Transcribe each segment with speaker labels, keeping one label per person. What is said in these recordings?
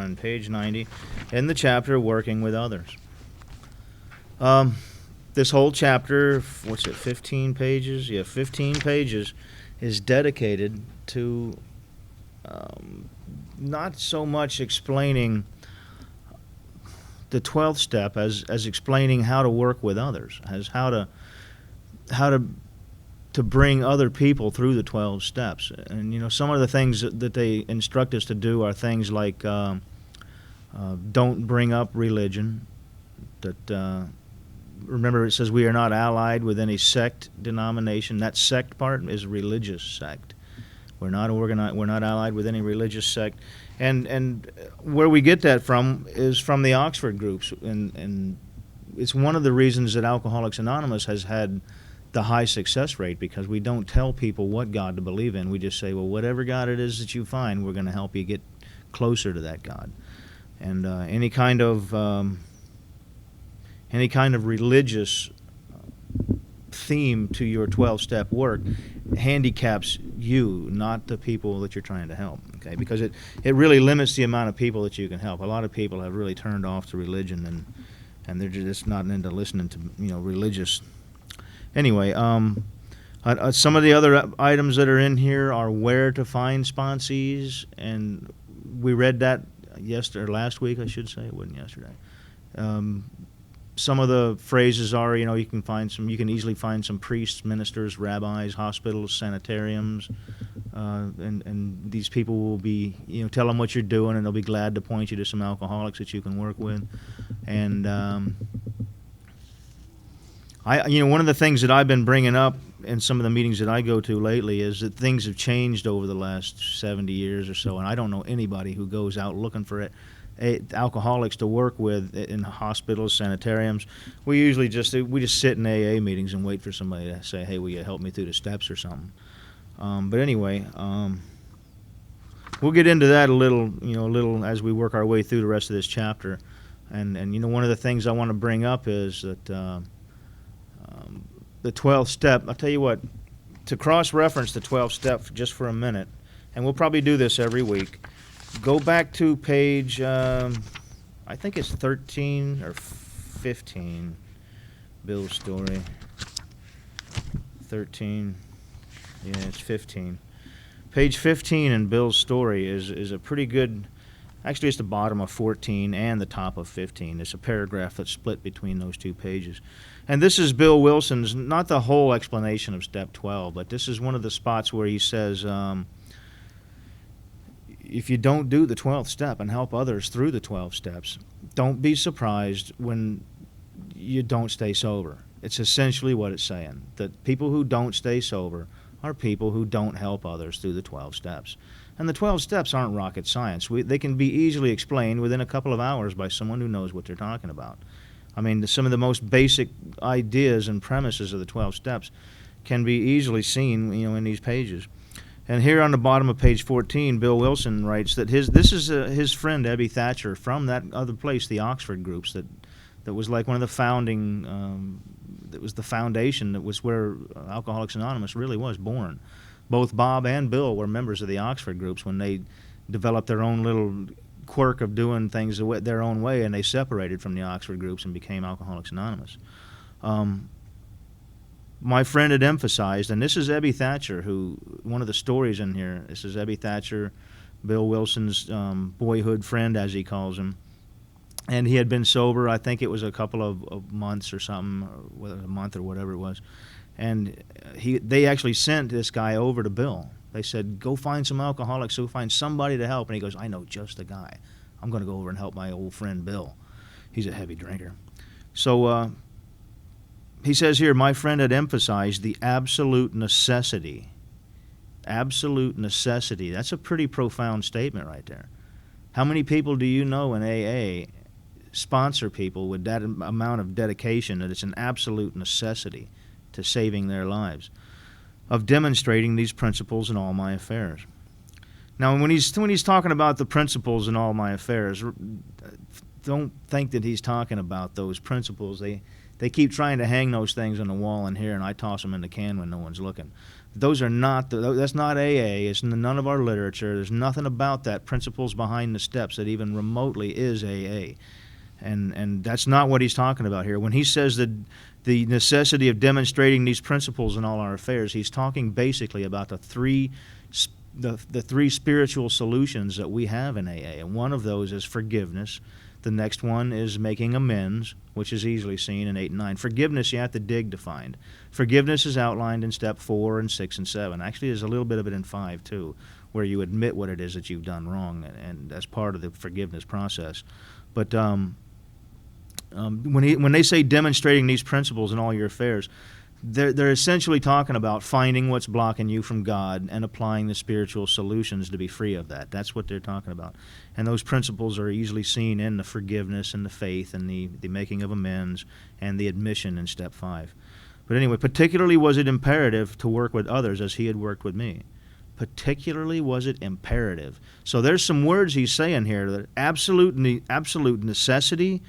Speaker 1: on page 90 in the chapter Working with Others. This whole chapter, 15 pages? Yeah, 15 pages is dedicated to not so much explaining the 12th step as explaining how to work with others, as how to bring other people through the 12 steps. And some of the things that they instruct us to do are things like don't bring up religion. That remember, it says we are not allied with any sect, denomination. That sect part is religious sect. We're not organized. We're not allied with any religious sect. And where we get that from is from the Oxford groups, and it's one of the reasons that Alcoholics Anonymous has had the high success rate, because we don't tell people what God to believe in. We just say, well, whatever God it is that you find, we're going to help you get closer to that God. And any kind of religious theme to your 12-step work handicaps you, not the people that you're trying to help. Okay, because it really limits the amount of people that you can help. A lot of people have really turned off to religion, and they're just not into listening to religious. Anyway, some of the other items that are in here are where to find sponsees, and we read that last week, I should say. It wasn't yesterday. Some of the phrases are, you can easily find some priests, ministers, rabbis, hospitals, sanitariums, and these people will be, tell them what you're doing, and they'll be glad to point you to some alcoholics that you can work with. And one of the things that I've been bringing up in some of the meetings that I go to lately is that things have changed over the last 70 years or so, and I don't know anybody who goes out looking for alcoholics to work with in hospitals, sanitariums. We usually just sit in AA meetings and wait for somebody to say, "Hey, will you help me through the steps?" or something. But anyway, we'll get into that a little as we work our way through the rest of this chapter. And one of the things I want to bring up is that the 12th step. I'll tell you what, to cross-reference the 12th step just for a minute, and we'll probably do this every week. Go back to page, I think it's 13 or 15, Bill's story. 13, yeah, it's 15. Page 15 in Bill's story is a pretty good, actually it's the bottom of 14 and the top of 15. It's a paragraph that's split between those two pages. And this is Bill Wilson's, not the whole explanation of Step 12, but this is one of the spots where he says, if you don't do the 12th step and help others through the 12 steps, don't be surprised when you don't stay sober. It's essentially what it's saying, that people who don't stay sober are people who don't help others through the 12 steps. And the 12 steps aren't rocket science. They can be easily explained within a couple of hours by someone who knows what they're talking about. I mean, some of the most basic ideas and premises of the 12 steps can be easily seen, in these pages. And here on the bottom of page 14, Bill Wilson writes that this is his friend Ebby Thatcher from that other place, the Oxford groups, that was like one of the founding, that was the foundation, that was where Alcoholics Anonymous really was born. Both Bob and Bill were members of the Oxford groups when they developed their own little quirk of doing things their own way, and they separated from the Oxford groups and became Alcoholics Anonymous. My friend had emphasized, and this is Ebby Thatcher, who, one of the stories in here, this is Ebby Thatcher, Bill Wilson's boyhood friend, as he calls him. And he had been sober, I think it was a couple of months or something, whether a month or whatever it was. And they actually sent this guy over to Bill. They said, go find some alcoholics, go find somebody to help. And he goes, I know just the guy. I'm going to go over and help my old friend Bill. He's a heavy drinker. So he says here, my friend had emphasized the absolute necessity. Absolute necessity. That's a pretty profound statement right there. How many people do you know in AA sponsor people with that amount of dedication that it's an absolute necessity to saving their lives, of demonstrating these principles in all my affairs? Now, when he's talking about the principles in all my affairs, don't think that he's talking about those principles. They keep trying to hang those things on the wall in here, and I toss them in the can when no one's looking. Those are not, that's not AA. It's none of our literature. There's nothing about that principles behind the steps that even remotely is AA. And that's not what he's talking about here. When he says that the necessity of demonstrating these principles in all our affairs, he's talking basically about the three spiritual solutions that we have in AA. And one of those is forgiveness. The next one is making amends, which is easily seen in 8 and 9. Forgiveness you have to dig to find. Forgiveness is outlined in step 4 and 6 and 7. Actually, there's a little bit of it in 5 too, where you admit what it is that you've done wrong, and that's part of the forgiveness process. But when they say demonstrating these principles in all your affairs, they're essentially talking about finding what's blocking you from God and applying the spiritual solutions to be free of that. That's what they're talking about. And those principles are easily seen in the forgiveness and the faith and the making of amends and the admission in step 5. But anyway, particularly was it imperative to work with others as he had worked with me. Particularly was it imperative. So there's some words he's saying here that absolute necessity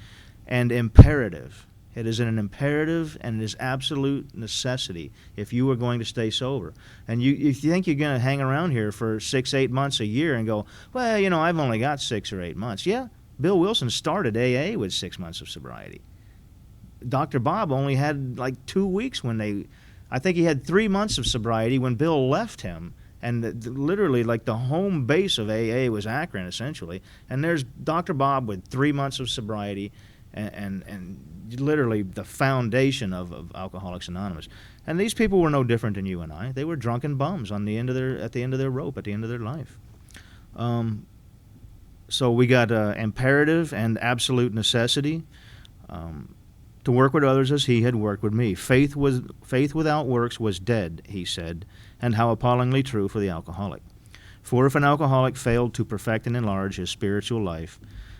Speaker 1: and imperative. It is an imperative and it is absolute necessity if you are going to stay sober. And you think you're going to hang around here for 6, 8 months, a year and go, well, I've only got 6 or 8 months. Yeah, Bill Wilson started AA with 6 months of sobriety. Dr. Bob only had like 2 weeks I think he had 3 months of sobriety when Bill left him. And literally, like the home base of AA was Akron, essentially. And there's Dr. Bob with 3 months of sobriety and literally the foundation of Alcoholics Anonymous. And these people were no different than you and I. They were drunken bums at the end of their rope, at the end of their life. So we got imperative and absolute necessity to work with others as he had worked with me. Faith without works was dead, he said, and how appallingly true for the alcoholic. For if an alcoholic failed to perfect and enlarge his spiritual life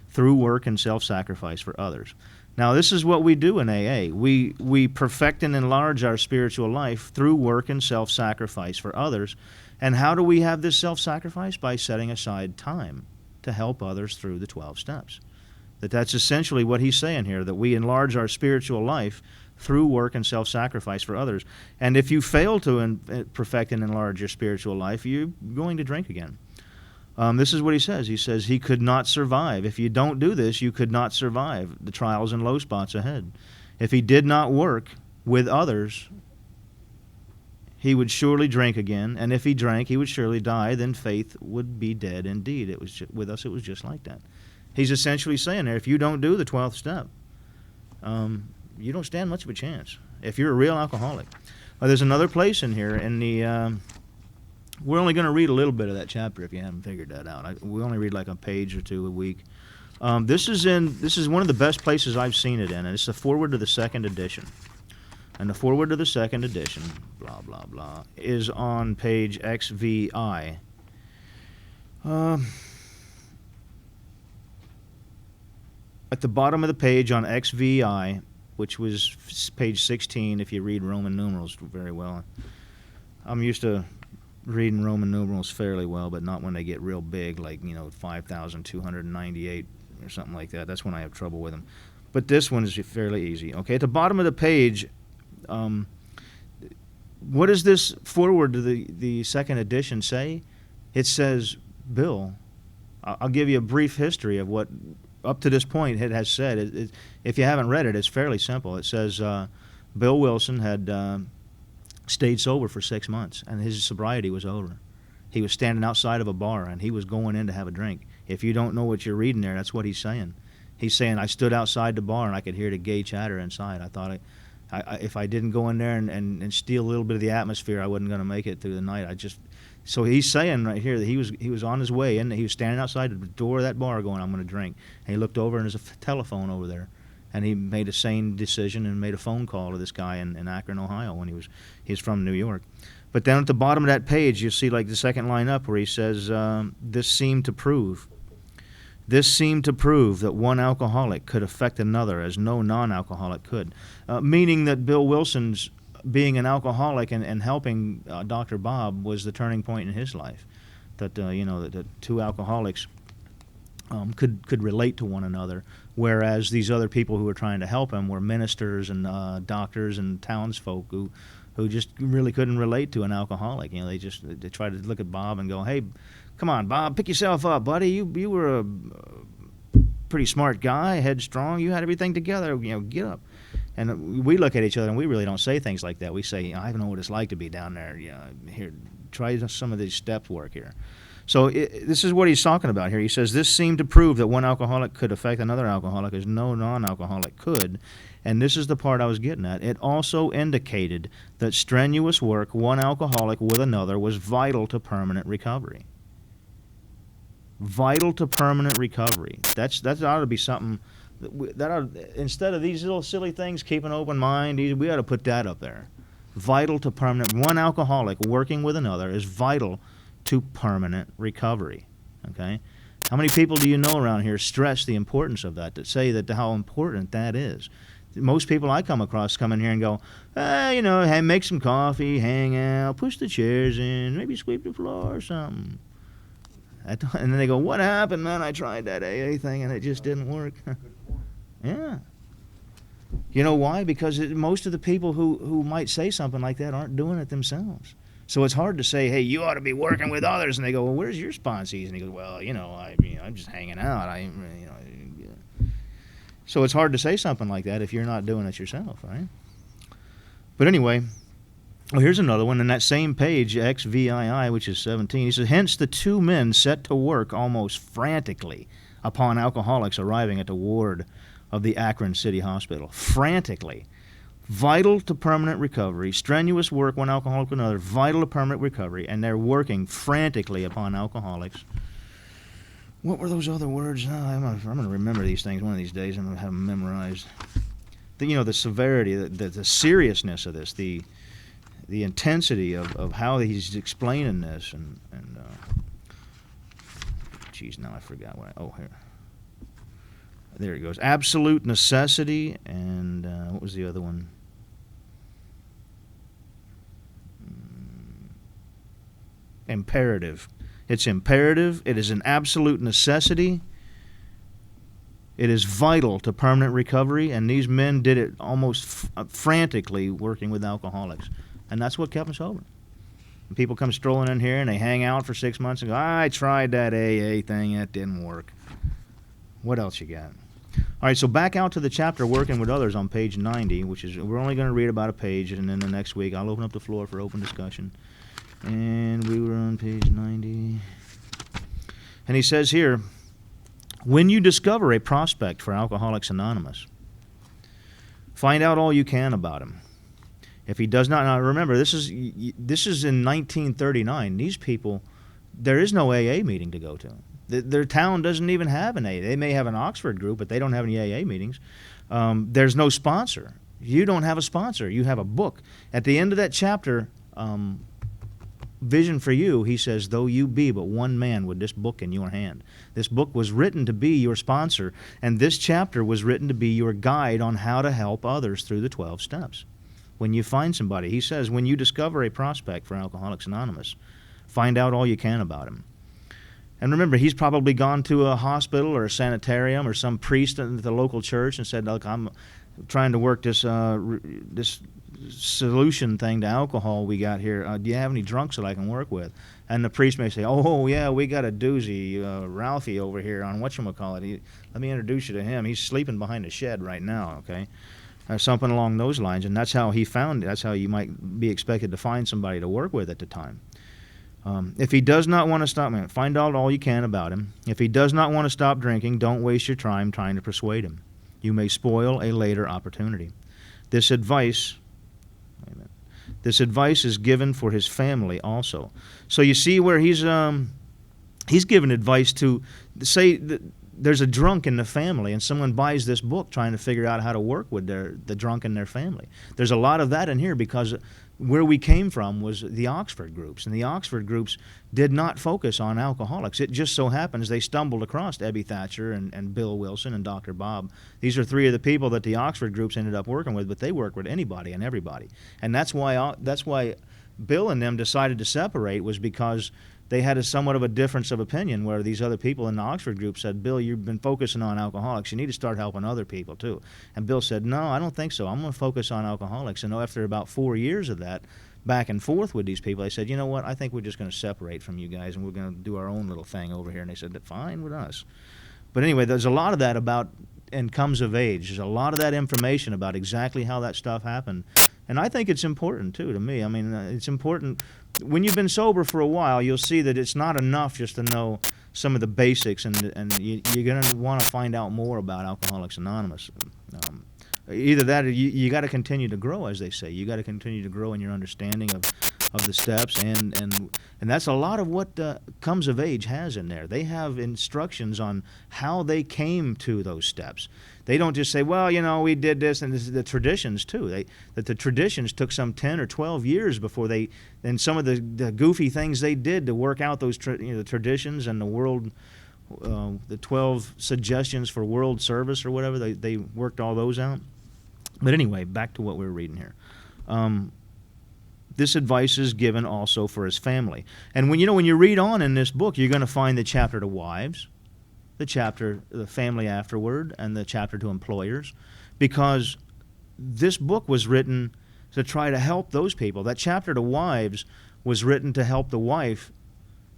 Speaker 1: through work and self-sacrifice for others. Now, this is what we do in AA. We perfect and enlarge our spiritual life through work and self-sacrifice for others. And how do we have this self-sacrifice? By setting aside time to help others through the 12 steps. That's essentially what he's saying here, that we enlarge our spiritual life through work and self-sacrifice for others. And if you fail to perfect and enlarge your spiritual life, you're going to drink again. This is what he says. He says he could not survive. If you don't do this, you could not survive the trials and low spots ahead. If he did not work with others, he would surely drink again. And if he drank, he would surely die. Then faith would be dead indeed. It was with us, it was just like that. He's essentially saying there, if you don't do the 12th step, you don't stand much of a chance if you're a real alcoholic. There's another place in here in the... we're only going to read a little bit of that chapter if you haven't figured that out. We only read like a page or two a week. This is one of the best places I've seen it in, and it's the foreword to the 2nd edition. And the foreword to the 2nd edition, blah, blah, blah, is on page XVI. At the bottom of the page on XVI, which was page 16 if you read Roman numerals very well. I'm used to reading Roman numerals fairly well, but not when they get real big, like 5,298 or something like that. That's when I have trouble with them. But this one is fairly easy. Okay, at the bottom of the page, what does this foreword to the 2nd edition say? It says, Bill, I'll give you a brief history of what up to this point it has said. If you haven't read it, it's fairly simple. It says Bill Wilson had stayed sober for 6 months, and his sobriety was over. He was standing outside of a bar, and he was going in to have a drink. If you don't know what you're reading there, that's what he's saying. He's saying, I stood outside the bar, and I could hear the gay chatter inside. I thought if I didn't go in there and steal a little bit of the atmosphere, I wasn't going to make it through the night. So he's saying right here that he was on his way in. He was standing outside the door of that bar going, I'm going to drink. And he looked over, and there's a telephone over there. And he made a sane decision and made a phone call to this guy in Akron, Ohio, when he's from New York. But down at the bottom of that page, you see like the second line up where he says, this seemed to prove that one alcoholic could affect another as no non-alcoholic could. Meaning that Bill Wilson's being an alcoholic and helping Dr. Bob was the turning point in his life. That, that two alcoholics could relate to one another, whereas these other people who were trying to help him were ministers and doctors and townsfolk who who just really couldn't relate to an alcoholic. You know, they tried to look at Bob and go, "Hey, come on, Bob, pick yourself up, buddy. You were a pretty smart guy, headstrong. You had everything together. You know, get up." And we look at each other and we really don't say things like that. We say, "I don't know what it's like to be down there. You know, here, try some of these step work here." So this is what he's talking about here. He says, this seemed to prove that one alcoholic could affect another alcoholic as no non-alcoholic could. And this is the part I was getting at. It also indicated that strenuous work, one alcoholic with another, was vital to permanent recovery. Vital to permanent recovery. That ought to be something, instead of these little silly things, keep an open mind, we ought to put that up there. Vital to permanent. One alcoholic working with another is vital to permanent recovery. Okay? How many people do you know around here stress the importance of that, to say that how important that is? Most people I come across come in here and go, you know, hey, make some coffee, hang out, push the chairs in, maybe sweep the floor or something. And then they go, what happened, man? I tried that AA thing and it just didn't work. Yeah. You know why? Because most of the people who might say something like that aren't doing it themselves. So it's hard to say, hey, you ought to be working with others. And they go, well, where's your sponsees? And he goes, well, you know, I'm just hanging out. So it's hard to say something like that if you're not doing it yourself, right? But anyway, well, here's another one. In that same page, XVII, which is 17, he says, hence the two men set to work almost frantically upon alcoholics arriving at the ward of the Akron City Hospital. Frantically. Vital to permanent recovery. Strenuous work, one alcoholic with another. Vital to permanent recovery. And they're working frantically upon alcoholics. What were those other words? I'm going to remember these things one of these days. I'm going to have them memorized. The severity, the seriousness of this, the intensity of how he's explaining this. And geez, now I forgot here. There it goes. Absolute necessity, and what was the other one? Imperative. It's imperative. It is an absolute necessity. It is vital to permanent recovery, and these men did it almost frantically working with alcoholics. And that's what kept them sober. And people come strolling in here, and they hang out for 6 months and go, I tried that AA thing. It didn't work. What else you got? All right, so back out to the chapter Working with Others on page 90, which is, we're only going to read about a page, and then the next week I'll open up the floor for open discussion. And we were on page 90. And he says here, when you discover a prospect for Alcoholics Anonymous, find out all you can about him. If he does not, now remember, this is in 1939. These people, there is no AA meeting to go to. Their town doesn't even have an AA. They may have an Oxford group, but they don't have any AA meetings. There's no sponsor. You don't have a sponsor. You have a book. At the end of that chapter, Vision for You, he says, though you be but one man with this book in your hand. This book was written to be your sponsor, and this chapter was written to be your guide on how to help others through the 12 steps. When you find somebody, he says, when you discover a prospect for Alcoholics Anonymous, find out all you can about him. And remember, he's probably gone to a hospital or a sanitarium or some priest at the local church and said, look, I'm trying to work this solution thing to alcohol we got here. Do you have any drunks that I can work with? And the priest may say, oh, yeah, we got a doozy, Ralphie over here on whatchamacallit. Let me introduce you to him. He's sleeping behind a shed right now, okay? Something along those lines. And that's how he found it. That's how you might be expected to find somebody to work with at the time. If he does not want to stop, find out all you can about him. If he does not want to stop drinking, don't waste your time trying to persuade him. You may spoil a later opportunity. This advice is given for his family also. So you see where he's given advice to, say that there's a drunk in the family and someone buys this book trying to figure out how to work with the drunk in their family. There's a lot of that in here because where we came from was the Oxford groups, and the Oxford groups did not focus on alcoholics. It just so happens they stumbled across Ebby Thatcher and Bill Wilson and Dr. Bob. These are three of the people that the Oxford groups ended up working with, but they worked with anybody and everybody. And that's why Bill and them decided to separate, was because they had a somewhat of a difference of opinion, where these other people in the Oxford group said, Bill, you've been focusing on alcoholics. You need to start helping other people too. And Bill said, no, I don't think so. I'm going to focus on alcoholics. And after about 4 years of that, back and forth with these people, they said, you know what, I think we're just going to separate from you guys and we're going to do our own little thing over here. And they said, fine with us. But anyway, there's a lot of that about and comes of age. There's a lot of that information about exactly how that stuff happened. And I think it's important, too, to me. I mean, it's important. When you've been sober for a while, you'll see that it's not enough just to know some of the basics, and you're going to want to find out more about Alcoholics Anonymous. Either that or you got to continue to grow, as they say. You got to continue to grow in your understanding of the steps, and that's a lot of what Comes of Age has in there. They have instructions on how they came to those steps. They don't just say, well, you know, we did this, and this is the traditions too. The traditions took some 10 or 12 years before and some of the goofy things they did to work out those the traditions and the 12 suggestions for world service or whatever. They worked all those out. But anyway, back to what we were reading here. This advice is given also for his family. And when you read on in this book, you're going to find the chapter to wives, the family afterward, and the chapter to employers, because this book was written to try to help those people. That chapter to wives was written to help the wife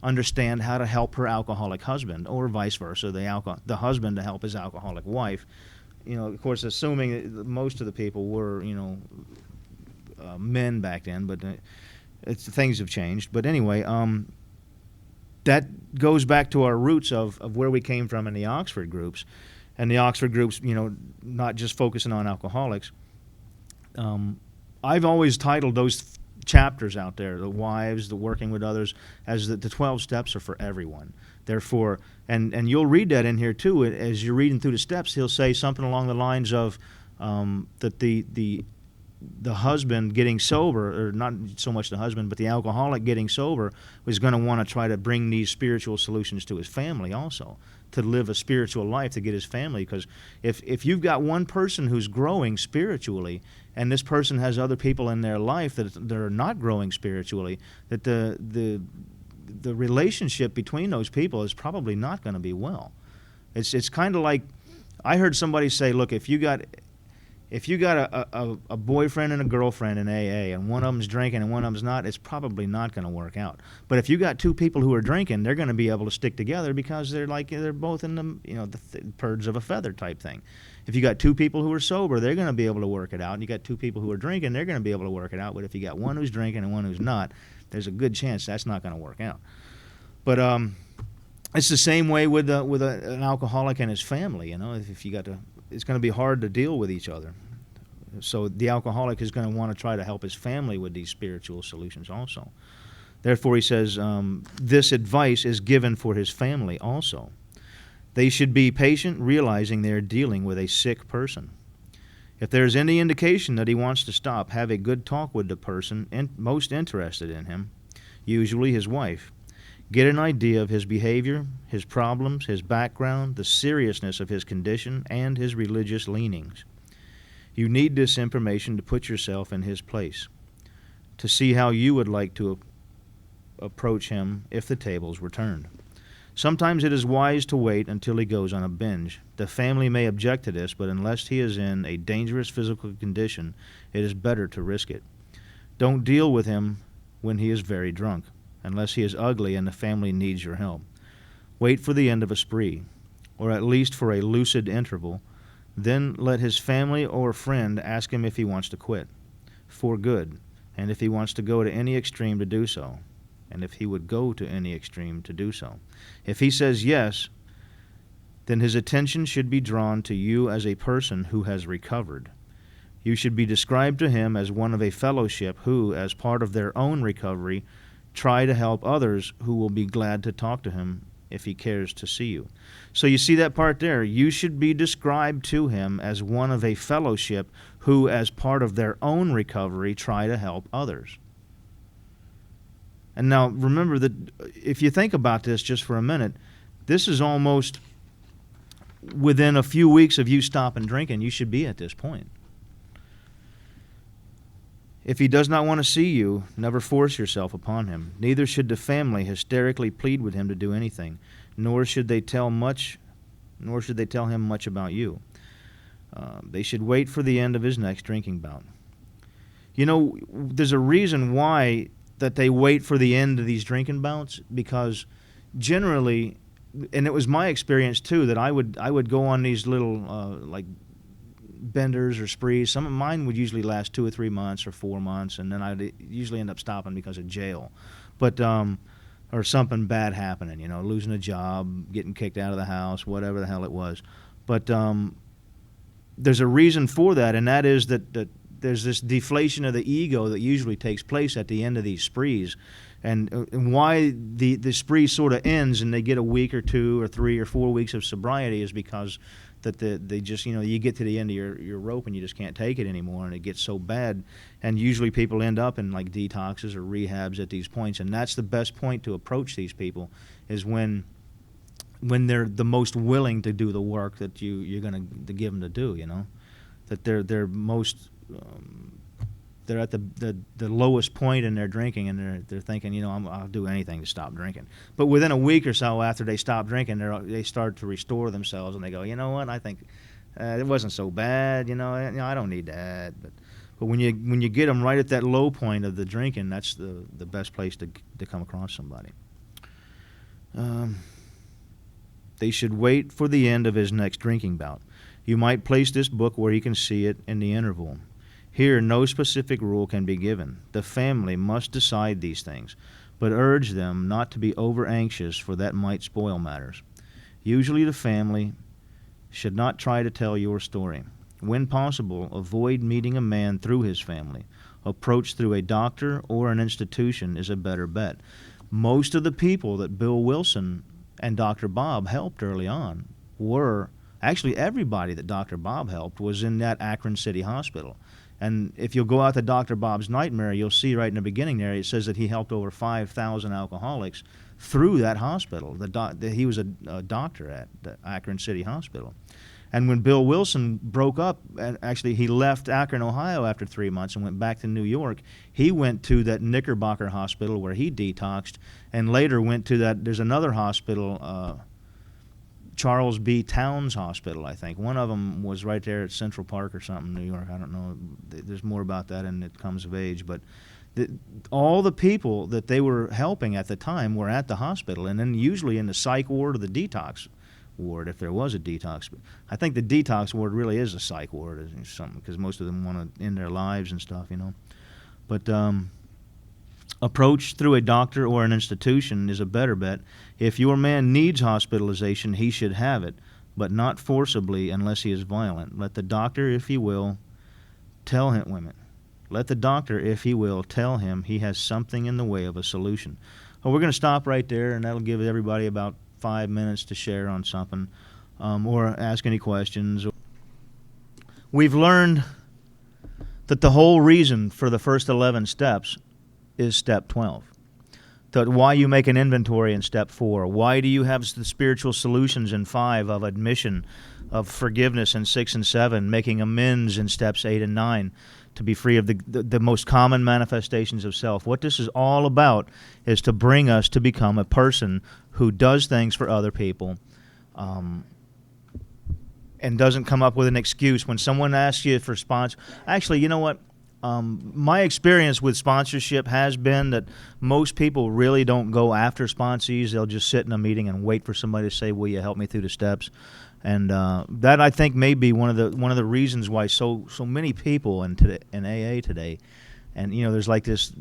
Speaker 1: understand how to help her alcoholic husband, or vice versa, the husband to help his alcoholic wife. Of course, assuming that most of the people were, men back then, but things have changed. But anyway, that goes back to our roots of where we came from in the Oxford groups. And the Oxford groups, not just focusing on alcoholics. I've always titled those chapters out there, the wives, the working with others, as the 12 steps are for everyone. Therefore, and you'll read that in here too, as you're reading through the steps, he'll say something along the lines of that the husband getting sober, or not so much the husband, but the alcoholic getting sober, was going to want to try to bring these spiritual solutions to his family also, to live a spiritual life, to get his family. Because if you've got one person who's growing spiritually, and this person has other people in their life that are not growing spiritually, that the relationship between those people is probably not going to be well. It's kind of like, I heard somebody say, look, if you got a boyfriend and a girlfriend in AA, and one of them's drinking and one of them's not, it's probably not going to work out. But if you got two people who are drinking, they're going to be able to stick together because they're both in the birds of a feather type thing. If you got two people who are sober, they're going to be able to work it out. And you got two people who are drinking, they're going to be able to work it out. But if you got one who's drinking and one who's not, there's a good chance that's not going to work out. But it's the same way with an alcoholic and his family. If you got it's going to be hard to deal with each other. So the alcoholic is going to want to try to help his family with these spiritual solutions also. Therefore, he says, this advice is given for his family also. They should be patient, realizing they are dealing with a sick person. If there is any indication that he wants to stop, have a good talk with the person most interested in him, usually his wife. Get an idea of his behavior, his problems, his background, the seriousness of his condition, and his religious leanings. You need this information to put yourself in his place, to see how you would like to approach him if the tables were turned. Sometimes it is wise to wait until he goes on a binge. The family may object to this, but unless he is in a dangerous physical condition, it is better to risk it. Don't deal with him when he is very drunk, unless he is ugly and the family needs your help. Wait for the end of a spree, or at least for a lucid interval. Then let his family or friend ask him if he wants to quit, for good, and if he wants to go to any extreme to do so, and if he would go to any extreme to do so. If he says yes, then his attention should be drawn to you as a person who has recovered. You should be described to him as one of a fellowship who, as part of their own recovery, try to help others who will be glad to talk to him if he cares to see you. So you see that part there. You should be described to him as one of a fellowship who, as part of their own recovery, try to help others. And now remember that if you think about this just for a minute, this is almost within a few weeks of you stopping drinking, you should be at this point. If he does not want to see you, never force yourself upon him. Neither should the family hysterically plead with him to do anything, nor should they tell him much about you. They should wait for the end of his next drinking bout. You know, there's a reason why that they wait for the end of these drinking bouts, because generally, and it was my experience too, that I would go on these little like benders or sprees. Some of mine would usually last 2 or 3 months or 4 months, and then I'd usually end up stopping because of jail, but or something bad happening, you know, losing a job, getting kicked out of the house, whatever the hell it was. But there's a reason for that, and that is that there's this deflation of the ego that usually takes place at the end of these sprees. And why the spree sort of ends and they get a week or 2 or 3 or 4 weeks of sobriety is because that they just, you know, you get to the end of your rope and you just can't take it anymore, and it gets so bad. And usually people end up in like detoxes or rehabs at these points, and that's the best point to approach these people, is when they're the most willing to do the work that you're going to give them to do, you know, that they're most they're at the lowest point in their drinking, and they're thinking, you know, I'll do anything to stop drinking. But within a week or so after they stop drinking, they start to restore themselves, and they go, you know what, I think it wasn't so bad, you know, I don't need that. But when you get them right at that low point of the drinking, that's the best place to come across somebody. They should wait for the end of his next drinking bout. You might place this book where he can see it in the interval. Here, no specific rule can be given. The family must decide these things, but urge them not to be over-anxious, for that might spoil matters. Usually the family should not try to tell your story. When possible, avoid meeting a man through his family. Approach through a doctor or an institution is a better bet. Most of the people that Bill Wilson and Dr. Bob helped early on were, actually everybody that Dr. Bob helped was in that Akron City Hospital. And if you'll go out to Dr. Bob's Nightmare, you'll see right in the beginning there, it says that he helped over 5,000 alcoholics through that hospital. He was a doctor at the Akron City Hospital. And when Bill Wilson broke up, and actually he left Akron, Ohio after 3 months and went back to New York, he went to that Knickerbocker Hospital where he detoxed, and later went to there's another hospital, Charles B. Towns Hospital, I think. One of them was right there at Central Park or something, New York. I don't know. There's more about that in It Comes of Age. But all the people that they were helping at the time were at the hospital, and then usually in the psych ward or the detox ward, if there was a detox. But I think the detox ward really is a psych ward or something, because most of them want to end their lives and stuff, you know. But approach through a doctor or an institution is a better bet. If your man needs hospitalization, he should have it, but not forcibly unless he is violent. Let the doctor, if he will, tell him he has something in the way of a solution. Well, we're going to stop right there, and that'll give everybody about 5 minutes to share on something, or ask any questions. We've learned that the whole reason for the first 11 steps is step 12. That why you make an inventory in step 4. Why do you have the spiritual solutions in 5 of admission, of forgiveness in 6 and 7, making amends in steps 8 and 9, to be free of the most common manifestations of self. What this is all about is to bring us to become a person who does things for other people, and doesn't come up with an excuse. When someone asks you for sponsor, actually, you know what? My experience with sponsorship has been that most people really don't go after sponsees. They'll just sit in a meeting and wait for somebody to say, "Will you help me through the steps?" And that, I think, may be one of the reasons why so many people in AA today. And you know, there's like this,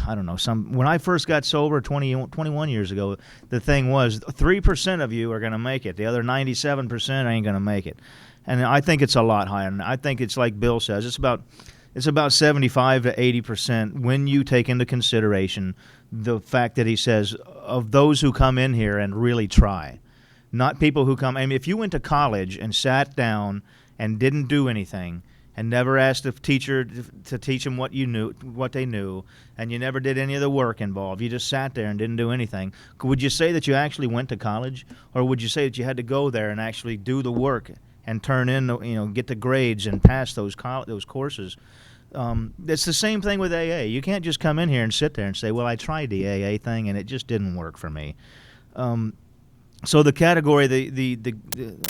Speaker 1: I don't know, when I first got sober 21 years ago, the thing was 3% of you are going to make it. The other 97% ain't going to make it. And I think it's a lot higher. And I think it's like Bill says, it's about 75 to 80% when you take into consideration the fact that he says of those who come in here and really try. Not people who come, I mean, if you went to college and sat down and didn't do anything and never asked a teacher to teach them what they knew, and you never did any of the work involved, you just sat there and didn't do anything, would you say that you actually went to college? Or would you say that you had to go there and actually do the work and turn in, get the grades and pass those courses? It's the same thing with AA. You can't just come in here and sit there and say, well, I tried the AA thing and it just didn't work for me. So the category, the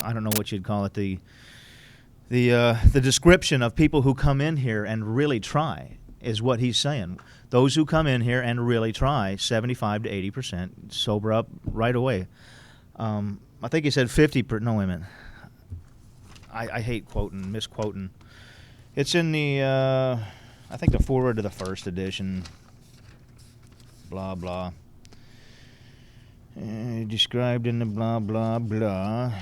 Speaker 1: I don't know what you'd call it, the description of people who come in here and really try is what he's saying. Those who come in here and really try, 75 to 80% sober up right away. I think he said 50%. No, wait a minute. I hate misquoting. It's in the, I think the foreword to the first edition. Blah, blah. Described in the blah, blah, blah.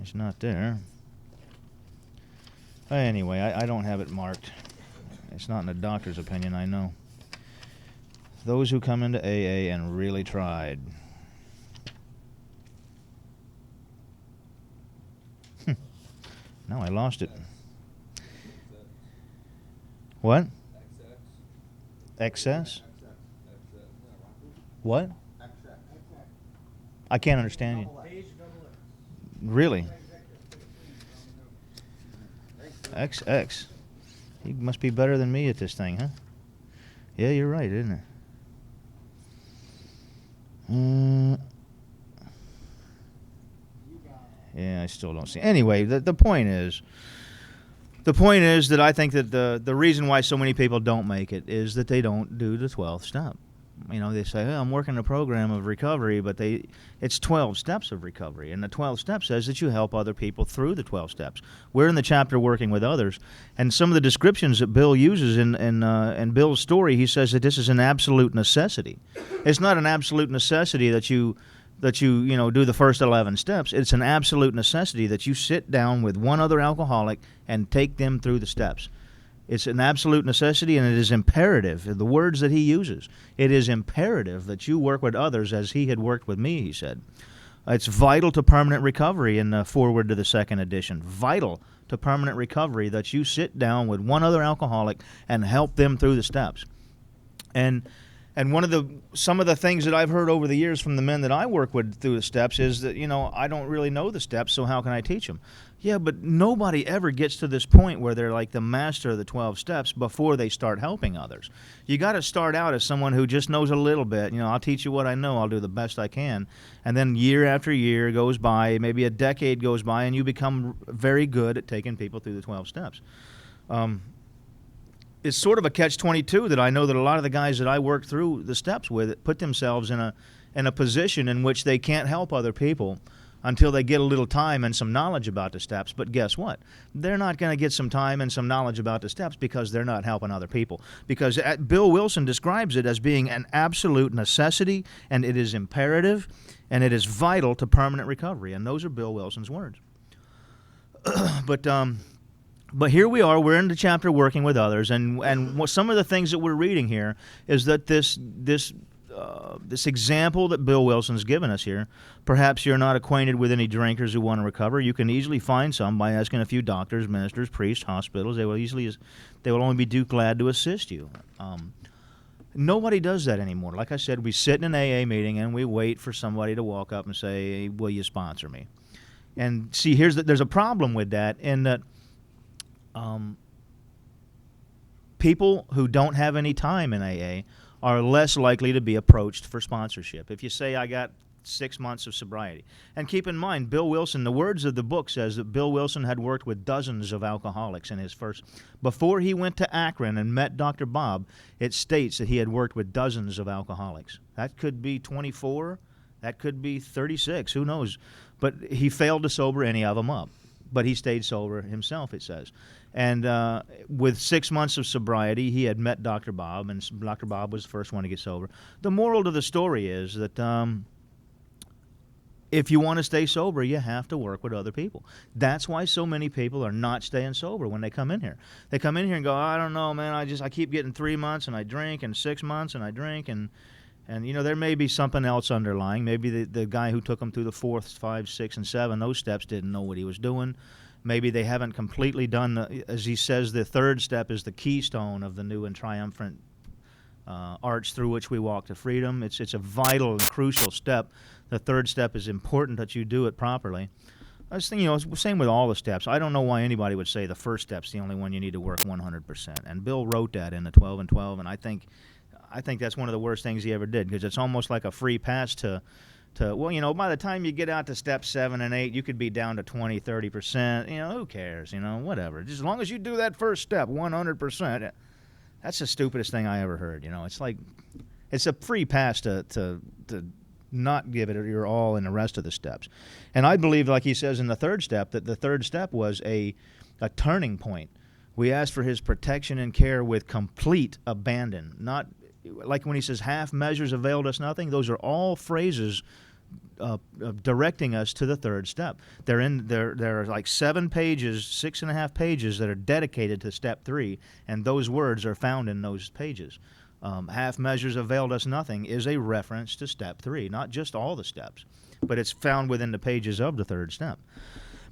Speaker 1: It's not there. Anyway, I don't have it marked. It's not in the doctor's opinion, I know. Those who come into AA and really tried. No, I lost it. What? Excess? What? I can't understand you. Really? XX. He must be better than me at this thing, huh? Yeah, you're right, isn't it? Yeah, I still don't see. Anyway, the point is that I think that the reason why so many people don't make it is that they don't do the 12th step. You know, they say, I'm working a program of recovery, but it's 12 steps of recovery. And the 12 step says that you help other people through the 12 steps. We're in the chapter working with others. And some of the descriptions that Bill uses in Bill's story, he says that this is an absolute necessity. It's not an absolute necessity that you do the first 11 steps. It's an absolute necessity that you sit down with one other alcoholic and take them through the steps. It's an absolute necessity, and it is imperative, the words that he uses, it is imperative that you work with others as he had worked with me, he said. It's vital to permanent recovery in the foreword to the second edition. Vital to permanent recovery that you sit down with one other alcoholic and help them through the steps. And some of the things that I've heard over the years from the men that I work with through the steps is that, I don't really know the steps, so how can I teach them? Yeah, but nobody ever gets to this point where they're like the master of the 12 steps before they start helping others. You got to start out as someone who just knows a little bit. I'll teach you what I know. I'll do the best I can. And then year after year goes by, maybe a decade goes by, and you become very good at taking people through the 12 steps. It's sort of a catch-22 that I know that a lot of the guys that I work through the steps with put themselves in a position in which they can't help other people until they get a little time and some knowledge about the steps. But guess what? They're not going to get some time and some knowledge about the steps because they're not helping other people. Because Bill Wilson describes it as being an absolute necessity, and it is imperative, and it is vital to permanent recovery. And those are Bill Wilson's words. But here we are, we're in the chapter working with others, and some of the things that we're reading here is that this example that Bill Wilson's given us here, perhaps you're not acquainted with any drinkers who want to recover. You can easily find some by asking a few doctors, ministers, priests, hospitals. They will only be glad to assist you. Nobody does that anymore. Like I said, we sit in an AA meeting and we wait for somebody to walk up and say, will you sponsor me? And see, there's a problem with that in that people who don't have any time in AA are less likely to be approached for sponsorship. If you say, I got 6 months of sobriety. And keep in mind, Bill Wilson, the words of the book says that Bill Wilson had worked with dozens of alcoholics in his first. Before he went to Akron and met Dr. Bob, it states that he had worked with dozens of alcoholics. That could be 24, that could be 36, who knows. But he failed to sober any of them up. But he stayed sober himself, it says. And with 6 months of sobriety, he had met Dr. Bob, and Dr. Bob was the first one to get sober. The moral to the story is that if you want to stay sober, you have to work with other people. That's why so many people are not staying sober when they come in here. They come in here and go, I don't know, man, I keep getting 3 months, and I drink, and 6 months, and I drink, and there may be something else underlying. Maybe the guy who took them through the 4, 5, 6, and 7, those steps didn't know what he was doing. Maybe they haven't completely done, as he says, the 3rd step is the keystone of the new and triumphant arch through which we walk to freedom. It's a vital and crucial step. The 3rd step is important that you do it properly. I was thinking, same with all the steps. I don't know why anybody would say the first step's the only one you need to work 100%. And Bill wrote that in the 12 and 12, and I think that's one of the worst things he ever did, because it's almost like a free pass to by the time you get out to step 7 and 8, you could be down to 20, 30%. Who cares? Whatever. Just as long as you do that first step 100%, that's the stupidest thing I ever heard. It's like it's a free pass to not give it your all in the rest of the steps. And I believe, like he says in the third step, that the third step was a turning point. We asked for his protection and care with complete abandon. Not like when he says half measures availed us nothing. Those are all phrases directing us to the third step. There are like 7 pages, 6.5 pages that are dedicated to step 3, and those words are found in those pages. Half measures availed us nothing is a reference to step 3, not just all the steps, but it's found within the pages of the third step.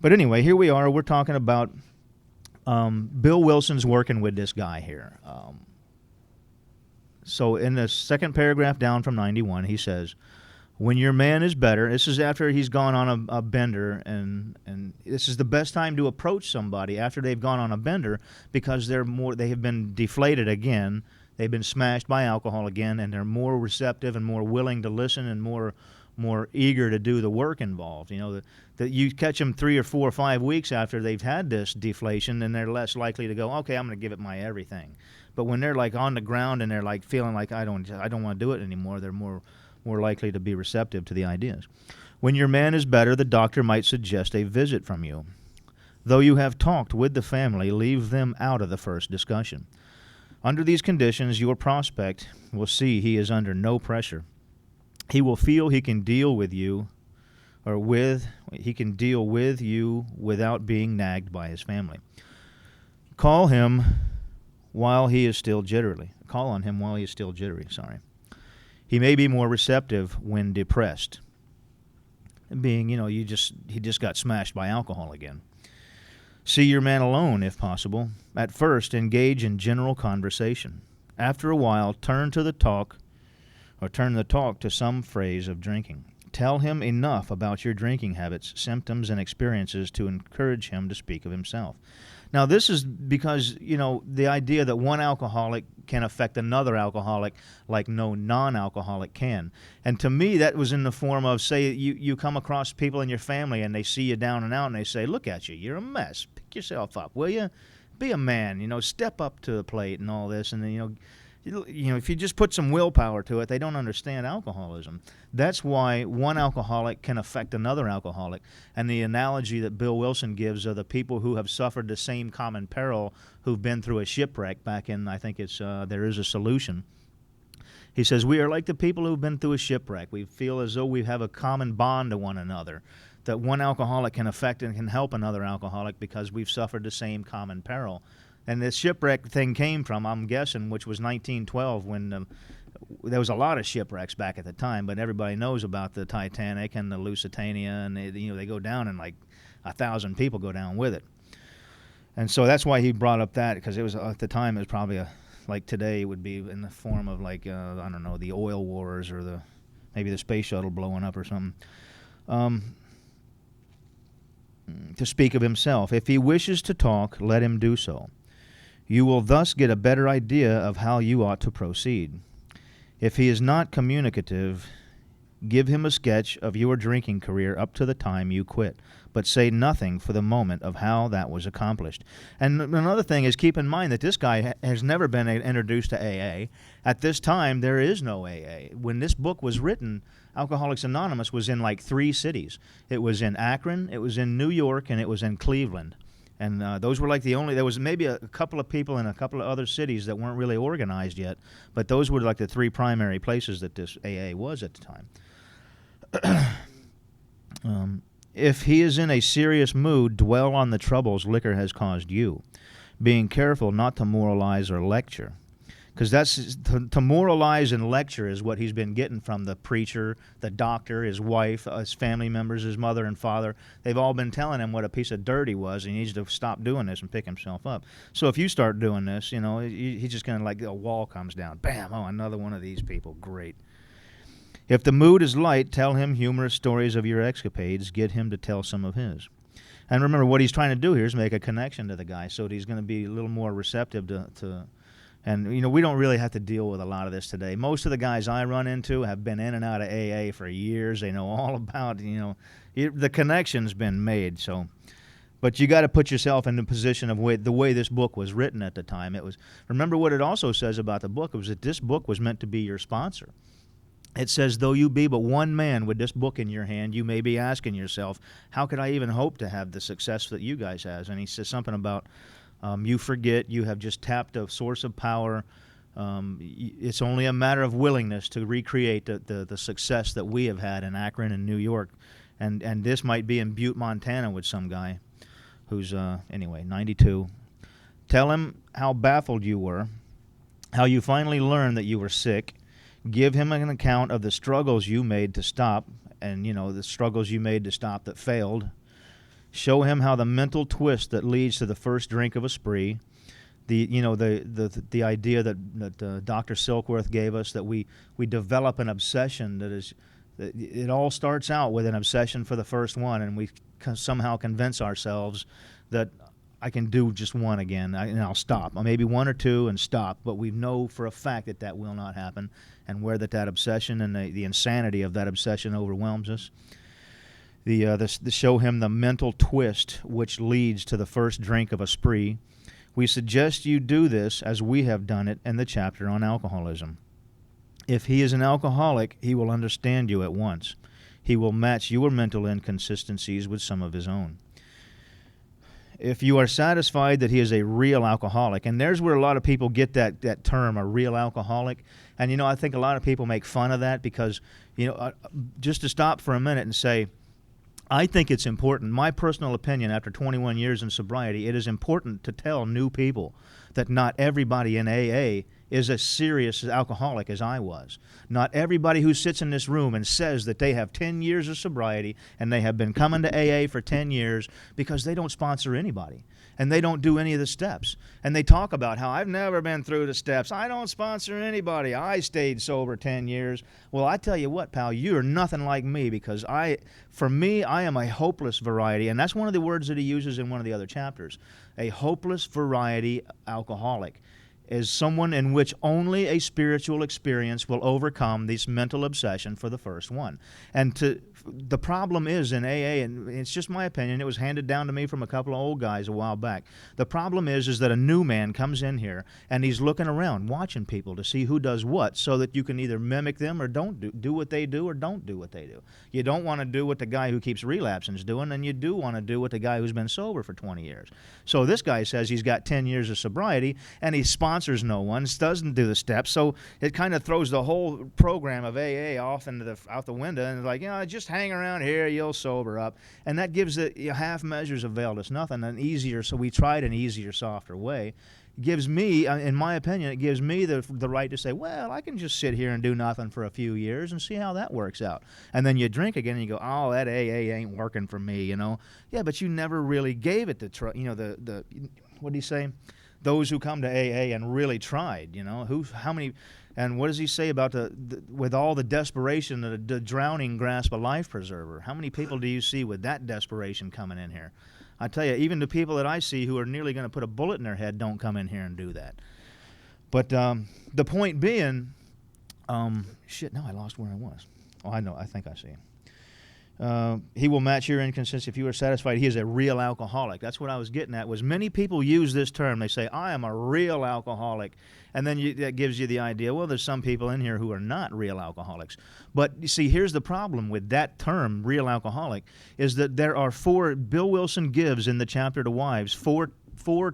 Speaker 1: But anyway, here we are. We're talking about Bill Wilson's working with this guy here. So in the second paragraph down from 91, he says, when your man is better, this is after he's gone on a bender, and this is the best time to approach somebody after they've gone on a bender, because they have been deflated again. They've been smashed by alcohol again, and they're more receptive and more willing to listen and more eager to do the work involved. That you catch them 3 or 4 or 5 weeks after they've had this deflation, and they're less likely to go, okay, I'm going to give it my everything. But when they're like on the ground and they're like feeling like I don't want to do it anymore, they're more likely to be receptive to the ideas. When your man is better, the doctor might suggest a visit from you. Though you have talked with the family, leave them out of the first discussion. Under these conditions, your prospect will see he is under no pressure. He will feel he can deal with you without being nagged by his family. Call on him while he is still jittery. He may be more receptive when depressed. Being, he just got smashed by alcohol again. See your man alone, if possible. At first, engage in general conversation. After a while, turn the talk to some phrase of drinking. Tell him enough about your drinking habits, symptoms, and experiences to encourage him to speak of himself. Now, this is because, the idea that one alcoholic can affect another alcoholic like no non-alcoholic can. And to me, that was in the form of, say, you come across people in your family and they see you down and out and they say, look at you, you're a mess. Pick yourself up, will you? Be a man, step up to the plate and all this. And then, if you just put some willpower to it, they don't understand alcoholism. That's why one alcoholic can affect another alcoholic. And the analogy that Bill Wilson gives of the people who have suffered the same common peril, who've been through a shipwreck back in, I think it's There Is a Solution. He says, we are like the people who've been through a shipwreck. We feel as though we have a common bond to one another, that one alcoholic can affect and can help another alcoholic because we've suffered the same common peril. And this shipwreck thing came from, I'm guessing, which was 1912, when there was a lot of shipwrecks back at the time, but everybody knows about the Titanic and the Lusitania, and they go down, and like 1,000 people go down with it. And so that's why he brought up that, because it was at the time it was probably like today it would be in the form of like I don't know, the oil wars or maybe the space shuttle blowing up or something. To speak of himself, if he wishes to talk, let him do so. You will thus get a better idea of how you ought to proceed. If he is not communicative, give him a sketch of your drinking career up to the time you quit, but say nothing for the moment of how that was accomplished. And another thing is, keep in mind that this guy has never been introduced to AA. At this time, there is no AA. When this book was written, Alcoholics Anonymous was in like 3 cities. It was in Akron, it was in New York, and it was in Cleveland. And those were like the only, there was maybe a couple of people in a couple of other cities that weren't really organized yet, but those were like the 3 primary places that this AA was at the time. If he is in a serious mood, dwell on the troubles liquor has caused you, being careful not to moralize or lecture. Because that's to moralize and lecture is what he's been getting from the preacher, the doctor, his wife, his family members, his mother and father. They've all been telling him what a piece of dirt he was, and he needs to stop doing this and pick himself up. So if you start doing this, he's just going to, like, a wall comes down. Bam! Oh, another one of these people. Great. If the mood is light, tell him humorous stories of your escapades. Get him to tell some of his. And remember, what he's trying to do here is make a connection to the guy, so that he's going to be a little more receptive to. And, we don't really have to deal with a lot of this today. Most of the guys I run into have been in and out of AA for years. They know all about, the connection's been made. So, but you got to put yourself in the position of the way this book was written at the time. Remember what it also says about the book. It was that this book was meant to be your sponsor. It says, though you be but one man with this book in your hand, you may be asking yourself, how could I even hope to have the success that you guys has? And he says something about, you forget you have just tapped a source of power. It's only a matter of willingness to recreate the success that we have had in Akron and New York. And this might be in Butte, Montana with some guy who's, 92. Tell him how baffled you were, how you finally learned that you were sick. Give him an account of the struggles you made to stop, and, the struggles you made to stop that failed. Show him how the mental twist that leads to the first drink of a spree, the idea that Dr. Silkworth gave us, that we develop an obsession that it all starts out with an obsession for the first one, and we somehow convince ourselves that I can do just one again, and I'll stop. Maybe one or two and stop, but we know for a fact that will not happen, and where that obsession and the insanity of that obsession overwhelms us. The show him the mental twist which leads to the first drink of a spree. We suggest you do this as we have done it in the chapter on alcoholism. If he is an alcoholic, he will understand you at once. He will match your mental inconsistencies with some of his own. If you are satisfied that he is a real alcoholic, and there's where a lot of people get that term, a real alcoholic, and I think a lot of people make fun of that because, just to stop for a minute and say, I think it's important, my personal opinion after 21 years in sobriety, it is important to tell new people that not everybody in AA is as serious as alcoholic as I was. Not everybody who sits in this room and says that they have 10 years of sobriety and they have been coming to AA for 10 years because they don't sponsor anybody and they don't do any of the steps. And they talk about how I've never been through the steps. I don't sponsor anybody. I stayed sober 10 years. Well, I tell you what, pal, you're nothing like me because for me, I am a hopeless variety. And that's one of the words that he uses in one of the other chapters. A hopeless variety alcoholic is someone in which only a spiritual experience will overcome this mental obsession for the first one. And the problem is in AA, and it's just my opinion, it was handed down to me from a couple of old guys a while back. The problem is that a new man comes in here and he's looking around, watching people to see who does what, so that you can either mimic them or don't do what they do or don't do what they do. You don't want to do what the guy who keeps relapsing is doing, and you do want to do what the guy who's been sober for 20 years. So this guy says he's got 10 years of sobriety, and he sponsors no one, doesn't do the steps, so it kind of throws the whole program of AA out the window, and it's like, just hang around here, you'll sober up. And that gives it half measures availed us nothing, so we tried an easier, softer way. Gives me, in my opinion, it gives me the right to say, well, I can just sit here and do nothing for a few years and see how that works out. And then you drink again and you go, oh, that AA ain't working for me, Yeah, but you never really gave it what did he say? Those who come to AA and really tried, how many, and what does he say about with all the desperation, the drowning grasp a life preserver? How many people do you see with that desperation coming in here? I tell you, even the people that I see who are nearly going to put a bullet in their head don't come in here and do that. But the point being, now I lost where I was. Oh, I know, I think I see. He will match your inconsistency if you are satisfied he is a real alcoholic. That's what I was getting at, was many people use this term. They say, I am a real alcoholic. And then that gives you the idea, well, there's some people in here who are not real alcoholics. But you see, here's the problem with that term, real alcoholic, is that there are Bill Wilson gives in the chapter to wives, four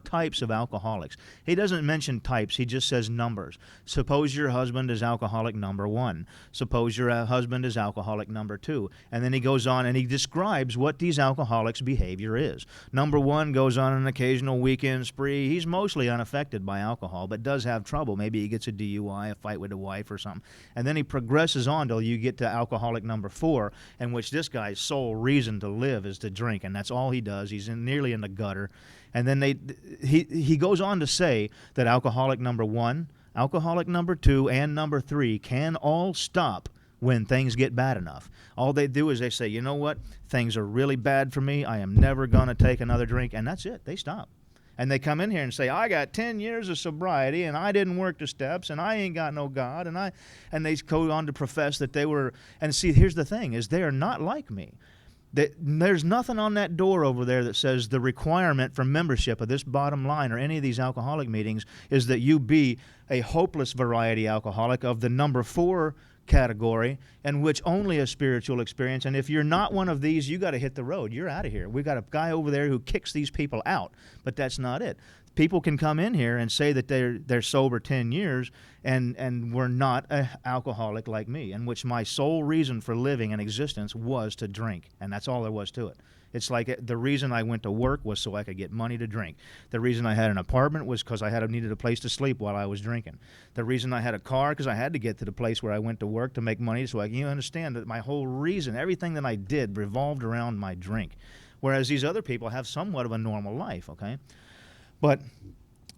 Speaker 1: types of alcoholics. He doesn't mention types, he just says numbers. Suppose your husband is alcoholic number 1. Suppose your husband is alcoholic number 2. And then he goes on and he describes what these alcoholics' behavior is. Number 1 goes on an occasional weekend spree. He's mostly unaffected by alcohol, but does have trouble. Maybe he gets a DUI, a fight with a wife or something. And then he progresses on till you get to alcoholic number 4, in which this guy's sole reason to live is to drink, and that's all he does. He's nearly in the gutter. And then he goes on to say that alcoholic number 1, alcoholic number 2, and number 3 can all stop when things get bad enough. All they do is they say, you know what, things are really bad for me. I am never going to take another drink, and that's it. They stop. And they come in here and say, I got 10 years of sobriety, and I didn't work the steps, and I ain't got no God, and they go on to profess that they were. And see, here's the thing, is they are not like me. There's nothing on that door over there that says the requirement for membership of this bottom line or any of these alcoholic meetings is that you be a hopeless variety alcoholic of the number 4 category, in which only a spiritual experience. And if you're not one of these, you got to hit the road. You're out of here. We've got a guy over there who kicks these people out, but that's not it. People can come in here and say that they're sober 10 years and were not an alcoholic like me, in which my sole reason for living and existence was to drink, and that's all there was to it. It's like the reason I went to work was so I could get money to drink. The reason I had an apartment was because I needed a place to sleep while I was drinking. The reason I had a car because I had to get to the place where I went to work to make money. So you understand that my whole reason, everything that I did revolved around my drink. Whereas these other people have somewhat of a normal life, okay? But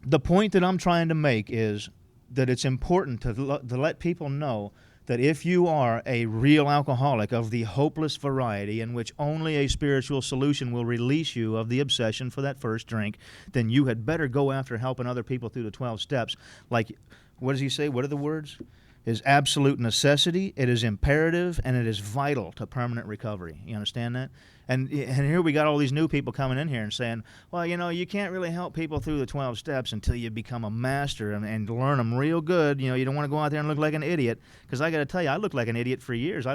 Speaker 1: the point that I'm trying to make is that it's important to let people know that if you are a real alcoholic of the hopeless variety in which only a spiritual solution will release you of the obsession for that first drink, then you had better go after helping other people through the 12 steps. Like, what does he say? What are the words? Is absolute necessity, it is imperative, and it is vital to permanent recovery. You understand that? And here we got all these new people coming in here and saying, well, you know, you can't really help people through the 12 steps until you become a master and learn them real good. You know, you don't want to go out there and look like an idiot. Because I got to tell you, I looked like an idiot for years.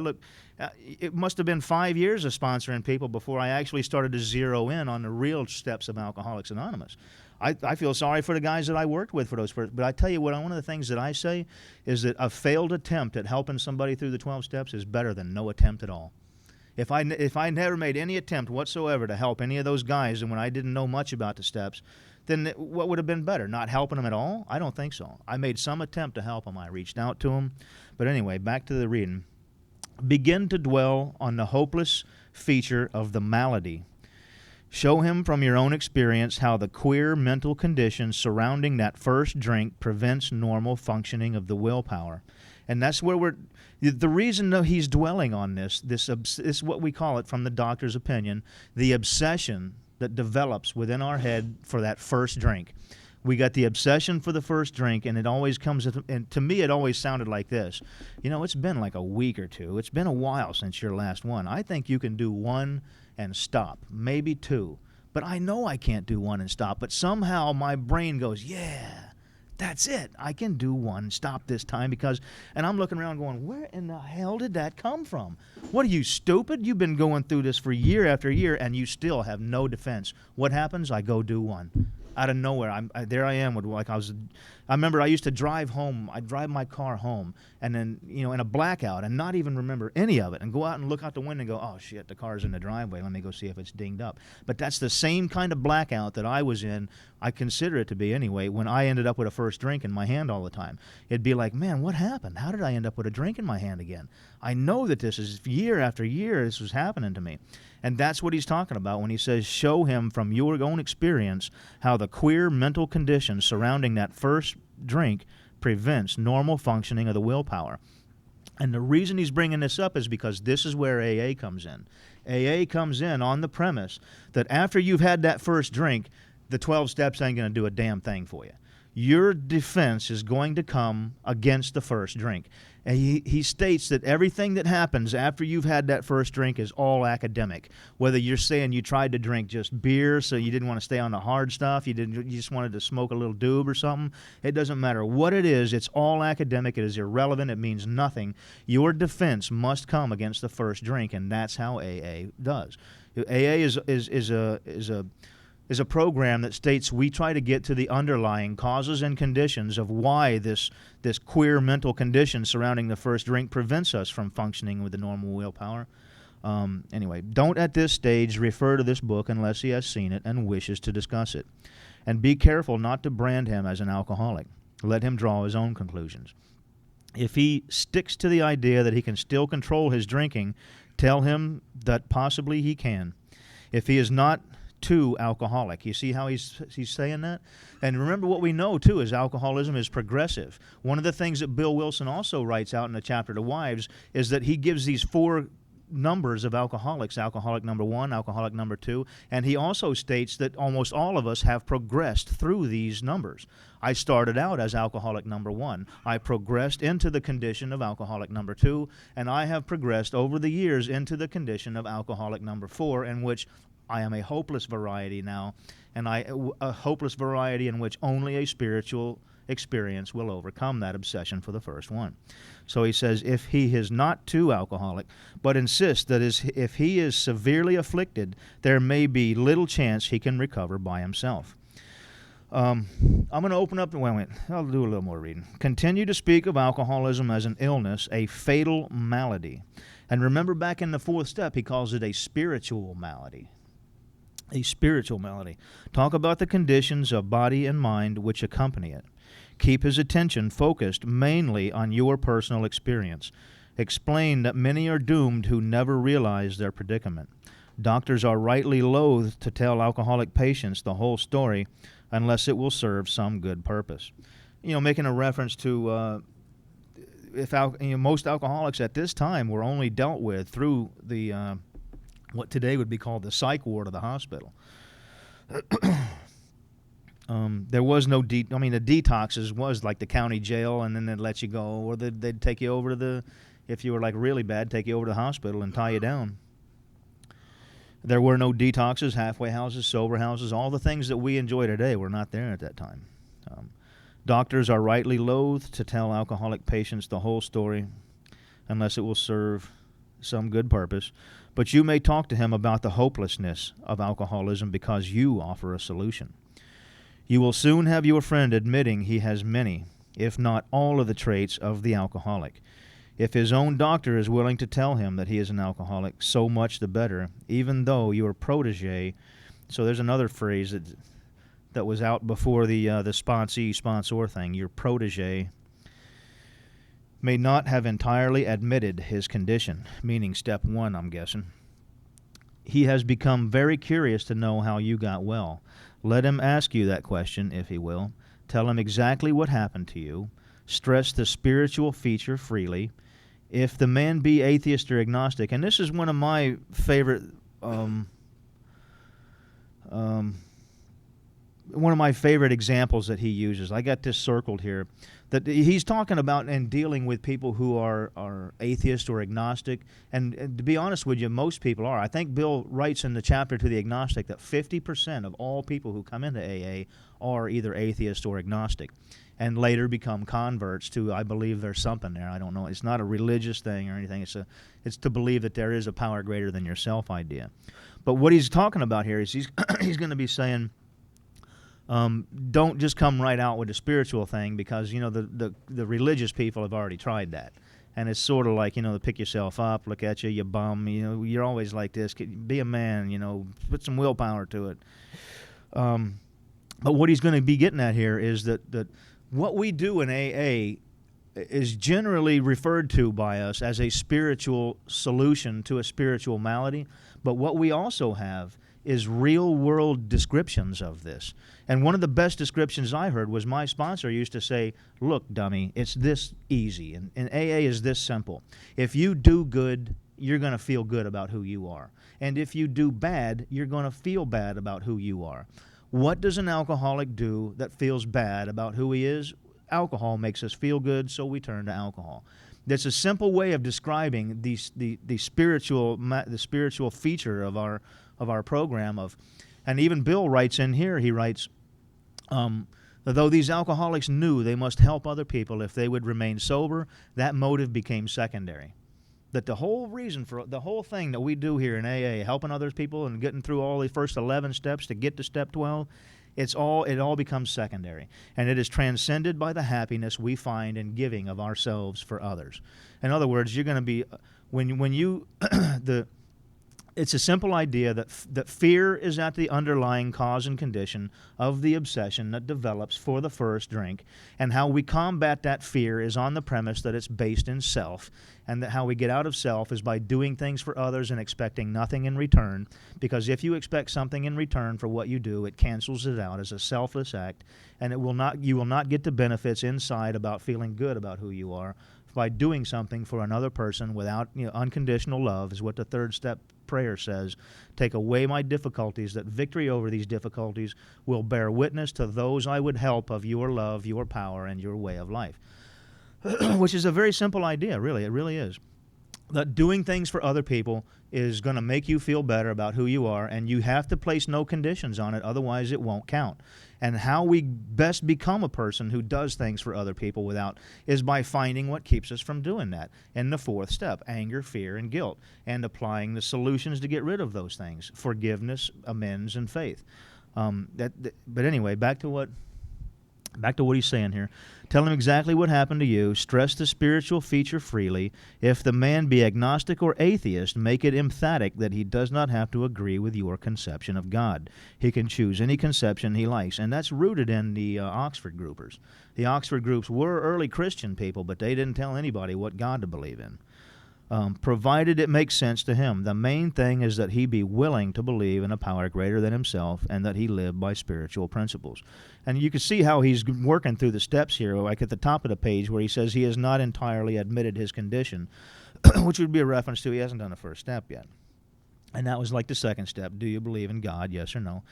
Speaker 1: It must have been 5 years of sponsoring people before I actually started to zero in on the real steps of Alcoholics Anonymous. I feel sorry for the guys that I worked with for those first. But I tell you what, one of the things that I say is that a failed attempt at helping somebody through the 12 steps is better than no attempt at all. If I never made any attempt whatsoever to help any of those guys, and when I didn't know much about the steps, then what would have been better? Not helping them at all? I don't think so. I made some attempt to help them. I reached out to them. But anyway, back to the reading. Begin to dwell on the hopeless feature of the malady. Show him from your own experience how the queer mental condition surrounding that first drink prevents normal functioning of the willpower. And that's where the reason that he's dwelling on this is what we call it from the doctor's opinion, the obsession that develops within our head for that first drink. We got the obsession for the first drink, and it always comes, and to me it always sounded like this. You know, it's been like a week or two. It's been a while since your last one. I think you can do one and stop, maybe 2. But I know I can't do 1 and stop, but somehow my brain goes, yeah, that's it. I can do 1 and stop this time and I'm looking around going, where in the hell did that come from? What are you, stupid? You've been going through this for year after year, and you still have no defense. What happens? I go do 1. Out of nowhere, there I am with I remember I used to drive home. I'd drive my car home, and then, you know, in a blackout, and not even remember any of it, and go out and look out the window and go, oh shit, the car's in the driveway. Let me go see if it's dinged up. But that's the same kind of blackout that I was in. I consider it to be anyway. When I ended up with a first drink in my hand all the time, it'd be like, man, what happened? How did I end up with a drink in my hand again? I know that this is year after year. This was happening to me. And that's what he's talking about when he says, show him from your own experience how the queer mental condition surrounding that first drink prevents normal functioning of the willpower. And the reason he's bringing this up is because this is where AA comes in. AA comes in on the premise that after you've had that first drink, the 12 steps ain't going to do a damn thing for you. Your defense is going to come against the first drink. And he states that everything that happens after you've had that first drink is all academic. Whether you're saying you tried to drink just beer so you didn't want to stay on the hard stuff, you just wanted to smoke a little doob or something, it doesn't matter what it is. It's all academic. It is irrelevant. It means nothing. Your defense must come against the first drink, and that's how AA does. AA is a program that states we try to get to the underlying causes and conditions of why this queer mental condition surrounding the first drink prevents us from functioning with the normal willpower. Anyway, don't at this stage refer to this book unless he has seen it and wishes to discuss it. And be careful not to brand him as an alcoholic. Let him draw his own conclusions. If he sticks to the idea that he can still control his drinking, tell him that possibly he can. If he is not to alcoholic. You see how he's saying that? And remember what we know, too, is alcoholism is progressive. One of the things that Bill Wilson also writes out in the chapter to wives is that he gives these 4 numbers of alcoholics: alcoholic number 1, alcoholic number 2, and he also states that almost all of us have progressed through these numbers. I started out as alcoholic number 1. I progressed into the condition of alcoholic number 2, and I have progressed over the years into the condition of alcoholic number 4, in which I am a hopeless variety now, and a hopeless variety in which only a spiritual experience will overcome that obsession for the first one. So he says, if he is not too alcoholic, but insists that if he is severely afflicted, there may be little chance he can recover by himself. I'm going to open up, I'll do a little more reading. Continue to speak of alcoholism as an illness, a fatal malady. And remember, back in the 4th step, he calls it a spiritual malady. A spiritual malady. Talk about the conditions of body and mind which accompany it. Keep his attention focused mainly on your personal experience. Explain that many are doomed who never realize their predicament. Doctors are rightly loath to tell alcoholic patients the whole story unless it will serve some good purpose. Making a reference to most alcoholics at this time were only dealt with through the what today would be called the psych ward of the hospital. There was no the detoxes was like the county jail, and then they'd let you go, or they'd take you over to if you were like really bad, take you over to the hospital and tie you down. There were no detoxes, halfway houses, sober houses. All the things that we enjoy today were not there at that time. Doctors are rightly loath to tell alcoholic patients the whole story unless it will serve some good purpose. But you may talk to him about the hopelessness of alcoholism because you offer a solution. You will soon have your friend admitting he has many, if not all of the traits of the alcoholic. If his own doctor is willing to tell him that he is an alcoholic, so much the better, even though your protege. So there's another phrase that was out before the sponsor thing. Your protege may not have entirely admitted his condition, meaning step 1, I'm guessing. He has become very curious to know how you got well. Let him ask you that question, if he will. Tell him exactly what happened to you. Stress the spiritual feature freely. If the man be atheist or agnostic, and this is one of my favorite examples that he uses. I got this circled here. That he's talking about and dealing with people who are atheist or agnostic. And to be honest with you, most people are. I think Bill writes in the chapter to the agnostic that 50% of all people who come into AA are either atheist or agnostic, and later become converts to, I believe there's something there. I don't know. It's not a religious thing or anything. It's to believe that there is a power greater than yourself idea. But what he's talking about here is he's going to be saying, don't just come right out with a spiritual thing, because the religious people have already tried that, and it's sort of like pick yourself up, look at you, you bum, you're always like this. Be a man, put some willpower to it. But what he's going to be getting at here is that what we do in AA is generally referred to by us as a spiritual solution to a spiritual malady, but what we also have is real-world descriptions of this. And one of the best descriptions I heard was my sponsor used to say, look, dummy, it's this easy, and AA is this simple. If you do good, you're going to feel good about who you are. And if you do bad, you're going to feel bad about who you are. What does an alcoholic do that feels bad about who he is? Alcohol makes us feel good, so we turn to alcohol. That's a simple way of describing the spiritual feature of our program. And even Bill writes in here, he writes, though these alcoholics knew they must help other people if they would remain sober, that motive became secondary. That the whole reason for the whole thing that we do here in AA, helping other people and getting through all the first 11 steps to get to step 12, it all becomes secondary, and it is transcended by the happiness we find in giving of ourselves for others. In other words, you're going to be when you It's a simple idea that fear is at the underlying cause and condition of the obsession that develops for the first drink, and how we combat that fear is on the premise that it's based in self, and that how we get out of self is by doing things for others and expecting nothing in return, because if you expect something in return for what you do, it cancels it out as a selfless act, and you will not get the benefits inside about feeling good about who you are by doing something for another person without unconditional love, is what the third step prayer says. Take away my difficulties, that victory over these difficulties will bear witness to those I would help of your love, your power, and your way of life. Which is a very simple idea, really. It really is. That doing things for other people is going to make you feel better about who you are, and you have to place no conditions on it, otherwise it won't count. And how we best become a person who does things for other people is by finding what keeps us from doing that. And the fourth step, anger, fear, and guilt, and applying the solutions to get rid of those things: forgiveness, amends, and faith. But anyway, back to what he's saying here. Tell him exactly what happened to you. Stress the spiritual feature freely. If the man be agnostic or atheist, make it emphatic that he does not have to agree with your conception of God. He can choose any conception he likes. And that's rooted in the Oxford groupers. The Oxford groups were early Christian people, but they didn't tell anybody what God to believe in. Provided it makes sense to him. The main thing is that he be willing to believe in a power greater than himself, and that he live by spiritual principles. And you can see how he's working through the steps here, like at the top of the page where he says he has not entirely admitted his condition, which would be a reference to he hasn't done the first step yet. And that was like the second step. Do you believe in God, yes or no?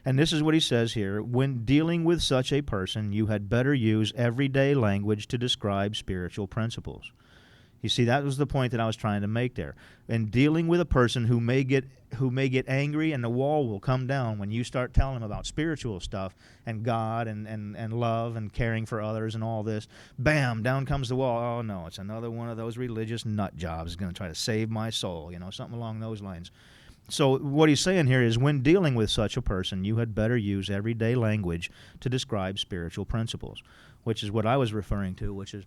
Speaker 1: And this is what he says here. When dealing with such a person, you had better use everyday language to describe spiritual principles. You see, that was the point that I was trying to make there. In dealing with a person who may get angry, and the wall will come down when you start telling them about spiritual stuff and God and love and caring for others and all this, bam, down comes the wall. Oh, no, it's another one of those religious nut jobs going to try to save my soul, something along those lines. So what he's saying here is, when dealing with such a person, you had better use everyday language to describe spiritual principles, which is what I was referring to, which is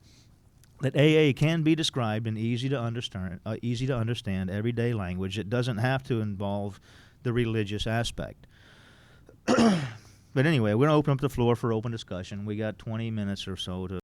Speaker 1: that AA can be described in easy to understand everyday language. It doesn't have to involve the religious aspect. But anyway, we're going to open up the floor for open discussion. We got 20 minutes or so to